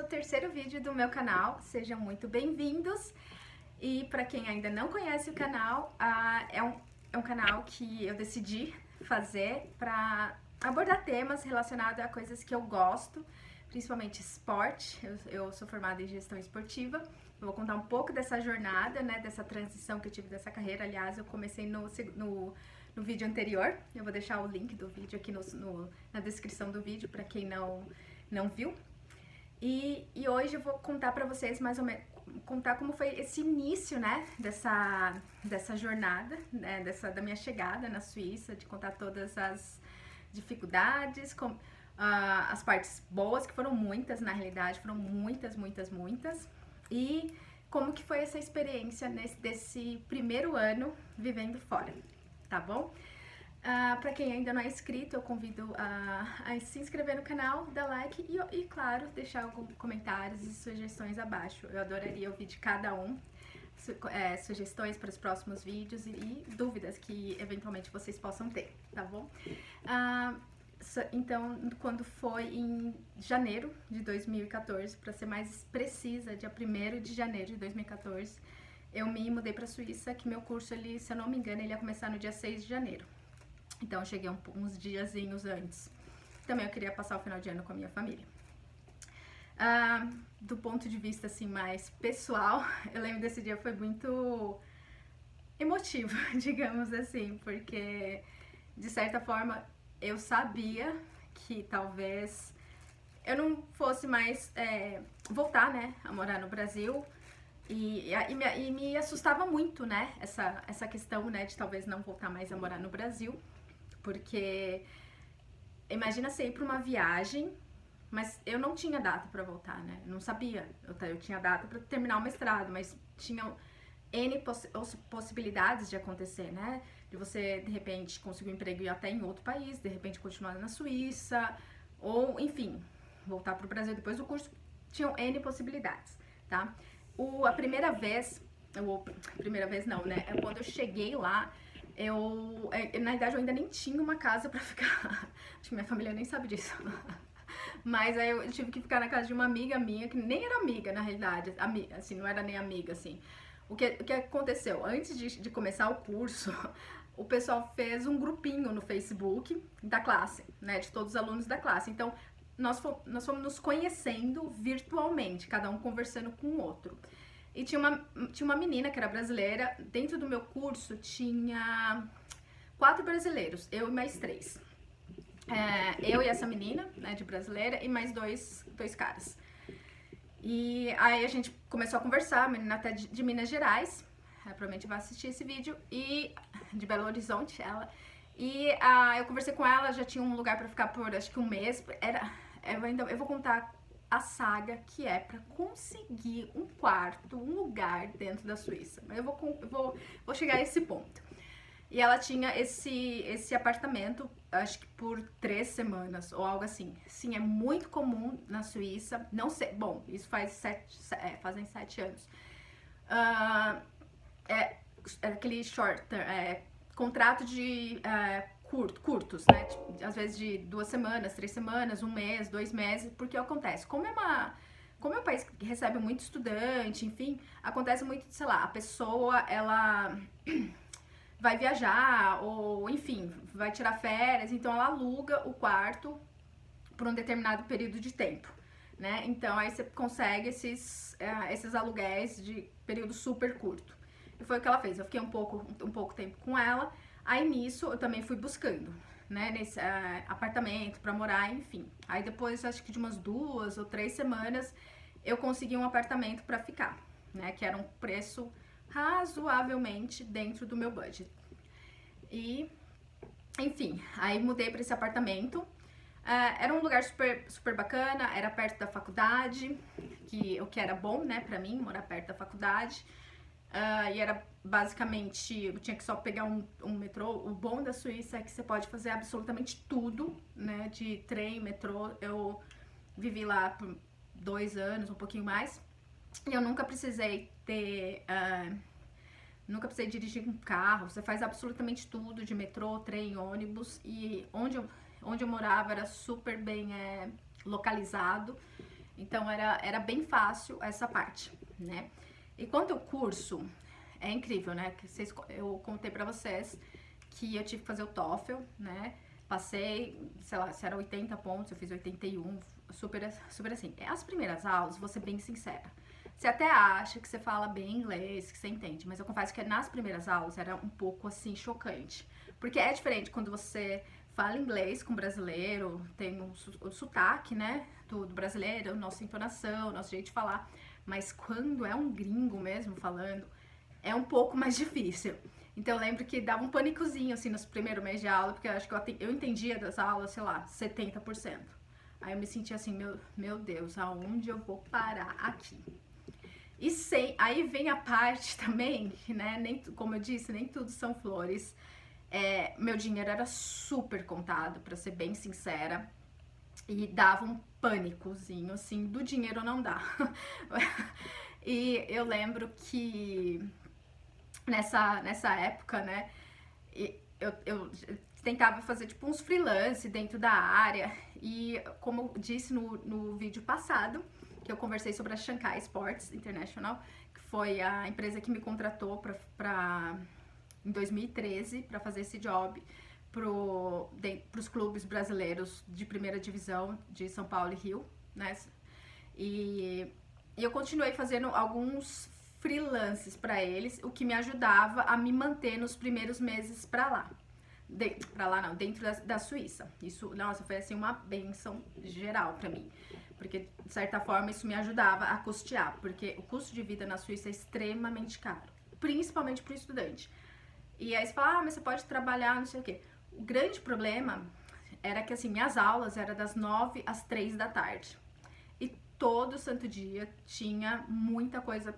o terceiro vídeo do meu canal, sejam muito bem-vindos. E para quem ainda não conhece o canal, é um canal que eu decidi fazer para abordar temas relacionados a coisas que eu gosto, principalmente esporte. Eu sou formada em gestão esportiva. Eu vou contar um pouco dessa jornada, né, dessa transição que eu tive dessa carreira. Aliás, eu comecei no vídeo anterior. Eu vou deixar o link do vídeo aqui na descrição do vídeo para quem não viu. E hoje eu vou contar para vocês mais ou menos, contar como foi esse início, né, dessa jornada, né, da minha chegada na Suíça, de contar todas as dificuldades, as partes boas, que foram muitas na realidade, foram muitas, e como que foi essa experiência desse primeiro ano vivendo fora, tá bom? Para quem ainda não é inscrito, eu convido a se inscrever no canal, dar like e claro, deixar alguns comentários e sugestões abaixo. Eu adoraria ouvir de cada um sugestões para os próximos vídeos e dúvidas que eventualmente vocês possam ter, tá bom? Então, quando foi em janeiro de 2014, para ser mais precisa, dia 1º de janeiro de 2014, eu me mudei para a Suíça, que meu curso, se eu não me engano, ele ia começar no dia 6 de janeiro. Então, eu cheguei uns diazinhos antes. Também eu queria passar o final de ano com a minha família. Do ponto de vista, assim, mais pessoal, eu lembro desse dia foi muito emotivo, digamos assim, porque, de certa forma, eu sabia que talvez eu não fosse mais voltar, né, a morar no Brasil. E me assustava muito, né, essa questão, né, de talvez não voltar mais a morar no Brasil. Porque imagina você ir para uma viagem, mas eu não tinha data para voltar, né? Eu não sabia. Eu tinha data para terminar o mestrado, mas tinham N possibilidades de acontecer, né? De você, de repente, conseguir um emprego e ir até em outro país, de repente continuar na Suíça, ou, enfim, voltar para o Brasil depois do curso. Tinham N possibilidades, tá? A primeira vez não, né? Quando eu cheguei lá, na verdade, eu ainda nem tinha uma casa pra ficar. Acho que minha família nem sabe disso. Mas aí eu tive que ficar na casa de uma amiga minha, que nem era amiga, na realidade. Amiga, assim, não era nem amiga, assim. O que aconteceu? Antes de começar o curso, o pessoal fez um grupinho no Facebook da classe, né? De todos os alunos da classe. Então, nós fomos nos conhecendo virtualmente, cada um conversando com o outro. E tinha uma menina que era brasileira. Dentro do meu curso tinha 4 brasileiros, eu e mais 3. Eu e essa menina, né, de brasileira, e mais dois caras. E aí a gente começou a conversar, a menina até de Minas Gerais, provavelmente vai assistir esse vídeo, e de Belo Horizonte, ela. E eu conversei com ela, já tinha um lugar pra ficar por acho que um mês. Eu vou contar a saga que é para conseguir um quarto, um lugar dentro da Suíça. Mas eu vou chegar a esse ponto. E ela tinha esse apartamento, acho que por 3 semanas ou algo assim. Sim, é muito comum na Suíça. Não sei, bom, isso fazem 7 anos. Aquele contrato de curtos, né? Tipo, às vezes de 2 semanas, 3 semanas, 1 mês, 2 meses, porque acontece. Como é um país que recebe muito estudante, enfim, acontece muito, sei lá, a pessoa, ela vai viajar, ou enfim, vai tirar férias, então ela aluga o quarto por um determinado período de tempo, né? Então aí você consegue esses aluguéis de período super curto. E foi o que ela fez. Eu fiquei um pouco tempo com ela. Aí nisso eu também fui buscando, né, nesse apartamento pra morar, enfim. Aí depois, acho que de umas 2 ou 3 semanas, eu consegui um apartamento pra ficar, né, que era um preço razoavelmente dentro do meu budget. E, enfim, aí mudei pra esse apartamento. Era um lugar super bacana, era perto da faculdade, o que era bom, né, pra mim, morar perto da faculdade. E era basicamente, eu tinha que só pegar um metrô. O bom da Suíça é que você pode fazer absolutamente tudo, né, de trem, metrô. Eu vivi lá por 2 anos, um pouquinho mais, e eu nunca precisei dirigir um carro. Você faz absolutamente tudo de metrô, trem, ônibus. E onde eu morava era super bem localizado. Então era bem fácil essa parte, né? E quanto ao curso, é incrível, né? Que eu contei pra vocês que eu tive que fazer o TOEFL, né? Passei, sei lá, se era 80 pontos, eu fiz 81, super assim. As primeiras aulas, vou ser bem sincera, você até acha que você fala bem inglês, que você entende, mas eu confesso que nas primeiras aulas era um pouco assim chocante. Porque é diferente quando você fala inglês com brasileiro, tem o sotaque, né, do brasileiro, nossa entonação, nosso jeito de falar. Mas quando é um gringo mesmo falando, é um pouco mais difícil. Então eu lembro que dava um pânicozinho assim nos primeiros meses de aula, porque eu acho que eu entendia das aulas, sei lá, 70%. Aí eu me sentia assim, meu Deus, aonde eu vou parar aqui? E aí vem a parte também, né? Nem, como eu disse, nem tudo são flores. Meu dinheiro era super contado, pra ser bem sincera. E dava um pânicozinho, assim, do dinheiro não dá. E eu lembro que nessa época, né? Eu tentava fazer tipo uns freelance dentro da área. E como eu disse no vídeo passado, que eu conversei sobre a Shanghai Sports International, que foi a empresa que me contratou em 2013 para fazer esse job para os clubes brasileiros de primeira divisão de São Paulo e Rio, né? E eu continuei fazendo alguns freelances para eles, o que me ajudava a me manter nos primeiros meses para lá. Dentro da Suíça. Isso, nossa, foi assim uma benção geral pra mim. Porque, de certa forma, isso me ajudava a custear. Porque o custo de vida na Suíça é extremamente caro. Principalmente pro estudante. E aí você fala, mas você pode trabalhar, não sei o quê. O grande problema era que, assim, minhas aulas eram das 9 às 3 da tarde. E todo santo dia tinha muita coisa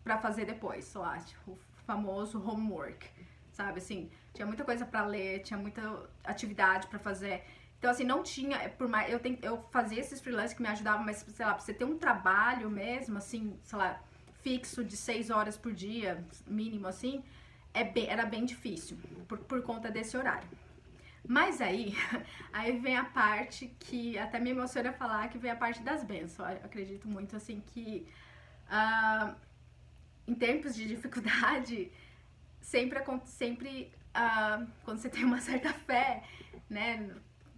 pra fazer depois, sei lá, tipo, o famoso homework, sabe, assim, tinha muita coisa pra ler, tinha muita atividade pra fazer. Então, assim, não tinha, por mais, eu fazia esses freelancers que me ajudavam, mas, sei lá, pra você ter um trabalho mesmo, assim, sei lá, fixo de 6 horas por dia, mínimo, assim, era bem difícil, por conta desse horário. Mas aí, aí vem a parte que até me emociona falar, que vem a parte das bênçãos. Eu acredito muito, assim, que em tempos de dificuldade, sempre quando você tem uma certa fé, né,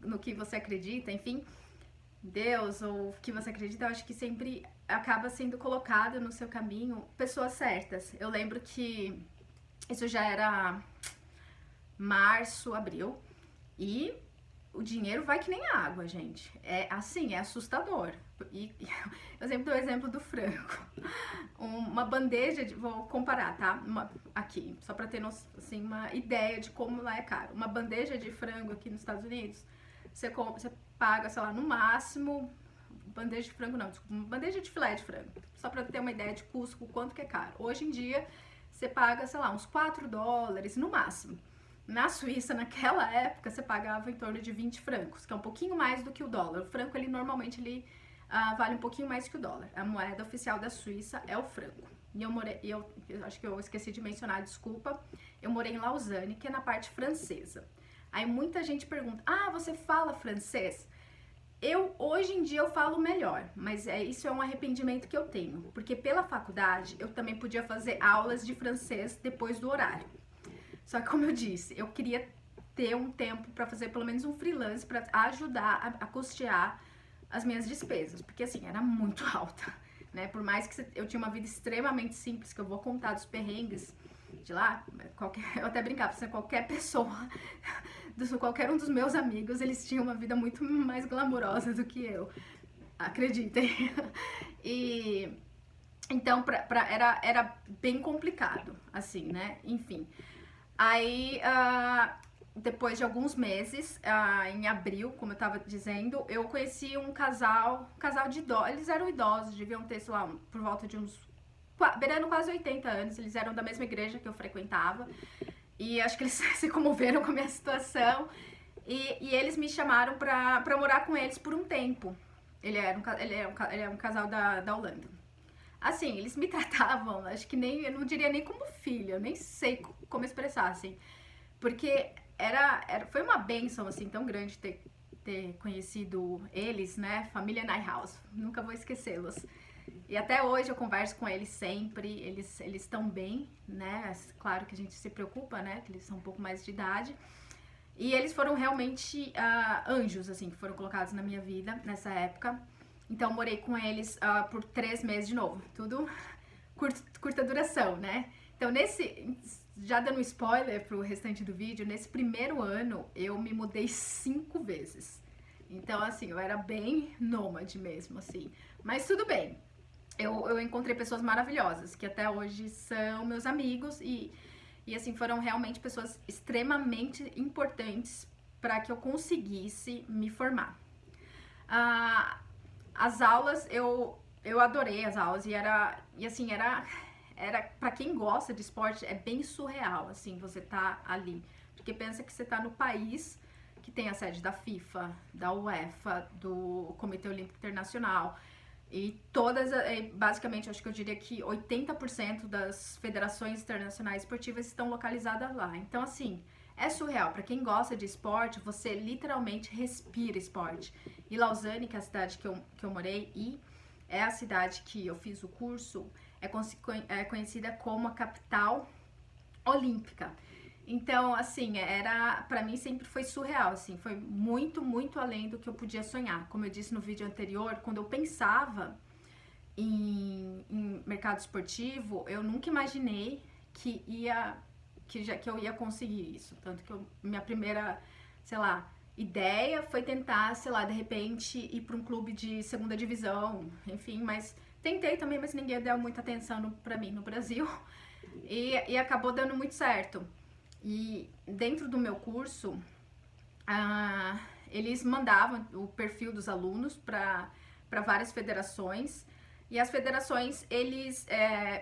no que você acredita, enfim, Deus ou o que você acredita, eu acho que sempre acaba sendo colocado no seu caminho pessoas certas. Eu lembro que isso já era março, abril, e o dinheiro vai que nem água, gente. É assim, é assustador. E eu sempre dou o exemplo do frango. Uma bandeja de. Vou comparar, tá? Aqui, só pra ter assim, uma ideia de como lá é caro. Uma bandeja de frango aqui nos Estados Unidos, você paga, sei lá, no máximo. Bandeja de frango não, desculpa, uma bandeja de filé de frango. Só pra ter uma ideia de custo, o quanto que é caro. Hoje em dia, você paga, sei lá, uns $4 no máximo. Na Suíça, naquela época, você pagava em torno de 20 francos, que é um pouquinho mais do que o dólar. O franco, ele normalmente vale um pouquinho mais que o dólar. A moeda oficial da Suíça é o franco. E eu acho que eu esqueci de mencionar, desculpa. Eu morei em Lausanne, que é na parte francesa. Aí muita gente pergunta, você fala francês? Hoje em dia eu falo melhor, mas isso é um arrependimento que eu tenho. Porque pela faculdade, eu também podia fazer aulas de francês depois do horário. Só que, como eu disse, eu queria ter um tempo para fazer pelo menos um freelance para ajudar a custear as minhas despesas, porque assim, era muito alta, né? Por mais que eu tinha uma vida extremamente simples, que eu vou contar dos perrengues de lá, eu até brincava, se qualquer pessoa, qualquer um dos meus amigos, eles tinham uma vida muito mais glamurosa do que eu, acreditem. E então, era bem complicado, assim, né? Enfim. Aí, depois de alguns meses, em abril, como eu tava dizendo, eu conheci um casal de idosos. Eles eram idosos, deviam ter, sei lá, por volta de uns... beirando quase 80 anos. Eles eram da mesma igreja que eu frequentava. E acho que eles se comoveram com a minha situação. E eles me chamaram pra morar com eles por um tempo. Ele é um casal da Holanda. Assim, eles me tratavam, acho que eu não diria nem como filha, eu nem sei como expressar, assim. Porque foi uma bênção, assim, tão grande ter ter conhecido eles, né? Família Nighthouse, nunca vou esquecê-los. E até hoje eu converso com eles sempre, eles estão bem, né? Claro que a gente se preocupa, né? Que eles são um pouco mais de idade. E eles foram realmente anjos, assim, que foram colocados na minha vida nessa época. Então morei com eles por 3 meses de novo, tudo curta duração, né? Então já dando spoiler pro restante do vídeo, nesse primeiro ano eu me mudei 5 vezes. Então assim, eu era bem nômade mesmo, assim. Mas tudo bem, eu encontrei pessoas maravilhosas, que até hoje são meus amigos e assim, foram realmente pessoas extremamente importantes para que eu conseguisse me formar. As aulas, eu adorei as aulas e era para quem gosta de esporte, é bem surreal, assim, você tá ali. Porque pensa que você tá no país que tem a sede da FIFA, da UEFA, do Comitê Olímpico Internacional. E basicamente, acho que eu diria que 80% das federações internacionais esportivas estão localizadas lá. Então, assim, é surreal. Para quem gosta de esporte, você literalmente respira esporte. E Lausanne, que é a cidade que eu morei, e é a cidade que eu fiz o curso, é conhecida como a capital olímpica. Então, assim, para mim sempre foi surreal, assim, foi muito, muito além do que eu podia sonhar. Como eu disse no vídeo anterior, quando eu pensava em mercado esportivo, eu nunca imaginei que eu ia conseguir isso. Tanto que minha primeira, sei lá, ideia foi tentar, sei lá, de repente ir para um clube de segunda divisão, enfim, mas tentei também, mas ninguém deu muita atenção pra mim no Brasil e acabou dando muito certo. E dentro do meu curso, eles mandavam o perfil dos alunos para várias federações. E as federações, eles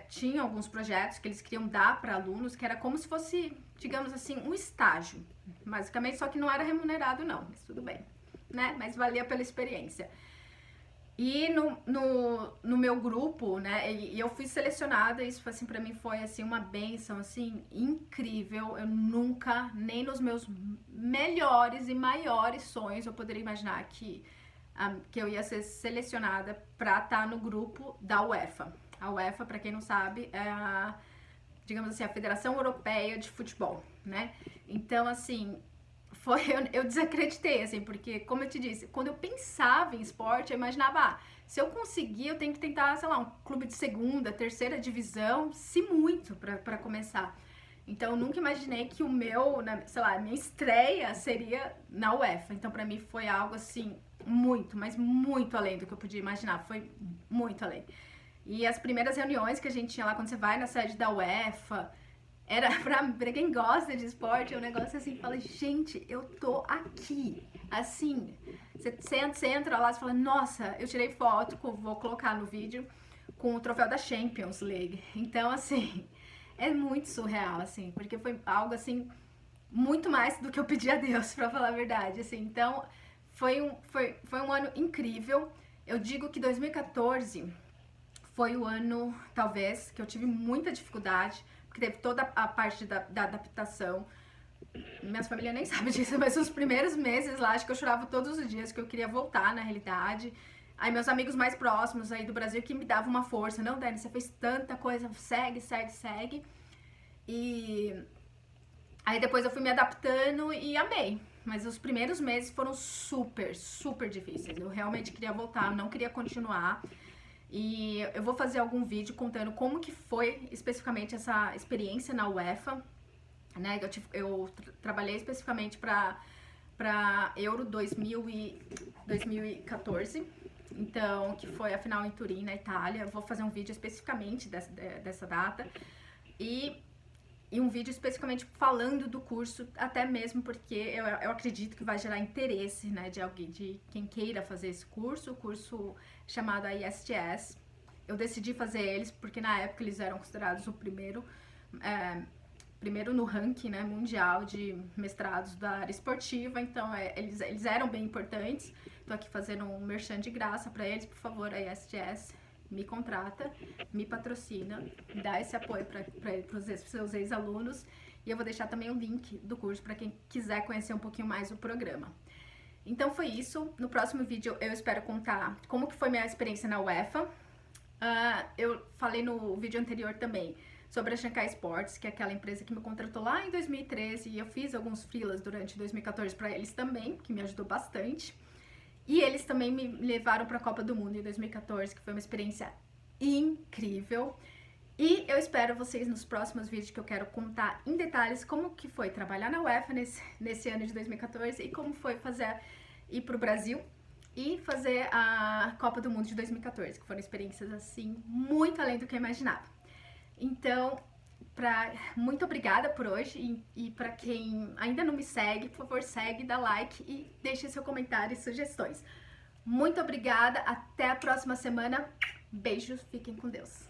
tinham alguns projetos que eles queriam dar para alunos, que era como se fosse, digamos assim, um estágio. Basicamente, só que não era remunerado não, mas tudo bem, né? Mas valia pela experiência. E no meu grupo, né, e eu fui selecionada, isso assim pra mim foi assim uma bênção assim incrível. Eu nunca, nem nos meus melhores e maiores sonhos, eu poderia imaginar que eu ia ser selecionada pra estar no grupo da UEFA. A UEFA, pra quem não sabe, é digamos assim, a Federação Europeia de Futebol, né? Então, assim, eu desacreditei, assim, porque, como eu te disse, quando eu pensava em esporte, eu imaginava, se eu conseguir, eu tenho que tentar, sei lá, um clube de segunda, terceira divisão, se muito, pra começar. Então, eu nunca imaginei que sei lá, a minha estreia seria na UEFA. Então, pra mim, foi algo, assim, muito, mas muito além do que eu podia imaginar. Foi muito além. E as primeiras reuniões que a gente tinha lá, quando você vai na sede da UEFA, era pra quem gosta de esporte, é um negócio assim, fala, gente, eu tô aqui. Assim, você entra lá e fala, nossa, eu tirei foto, vou colocar no vídeo, com o troféu da Champions League. Então, assim, é muito surreal, assim, porque foi algo, assim, muito mais do que eu pedi a Deus, pra falar a verdade, assim. Então, foi um ano incrível. Eu digo que 2014 foi o ano, talvez, que eu tive muita dificuldade, porque teve toda a parte da adaptação. Minha família nem sabe disso, mas os primeiros meses lá, acho que eu chorava todos os dias, que eu queria voltar na realidade. Aí meus amigos mais próximos aí do Brasil que me davam uma força. Não, Dani, você fez tanta coisa, segue, segue, segue. E aí depois eu fui me adaptando e amei. Mas os primeiros meses foram super, super difíceis. Eu realmente queria voltar, não queria continuar. E eu vou fazer algum vídeo contando como que foi especificamente essa experiência na UEFA, né? Eu trabalhei especificamente para Euro 2014, então, que foi a final em Turim, na Itália. Eu vou fazer um vídeo especificamente dessa data e um vídeo especificamente falando do curso, até mesmo porque eu acredito que vai gerar interesse, né, de quem queira fazer esse curso, o curso chamado ISTS. Eu decidi fazer eles porque na época eles eram considerados o primeiro no ranking, né, mundial de mestrados da área esportiva, então eles eram bem importantes. Tô aqui fazendo um merchan de graça para eles, por favor, a ISTS me contrata, me patrocina, dá esse apoio para os seus ex-alunos, e eu vou deixar também o link do curso para quem quiser conhecer um pouquinho mais o programa. Então foi isso. No próximo vídeo eu espero contar como que foi minha experiência na UEFA. Eu falei no vídeo anterior também sobre a Shanghai Sports, que é aquela empresa que me contratou lá em 2013, e eu fiz alguns freelas durante 2014 para eles também, que me ajudou bastante. E eles também me levaram para a Copa do Mundo em 2014, que foi uma experiência incrível. E eu espero vocês nos próximos vídeos, que eu quero contar em detalhes como que foi trabalhar na UEFA nesse ano de 2014 e como foi ir pro Brasil e fazer a Copa do Mundo de 2014, que foram experiências assim muito além do que eu imaginava. Então, muito obrigada por hoje, e para quem ainda não me segue, por favor, segue, dá like e deixe seu comentário e sugestões. Muito obrigada, até a próxima semana. Beijos, fiquem com Deus.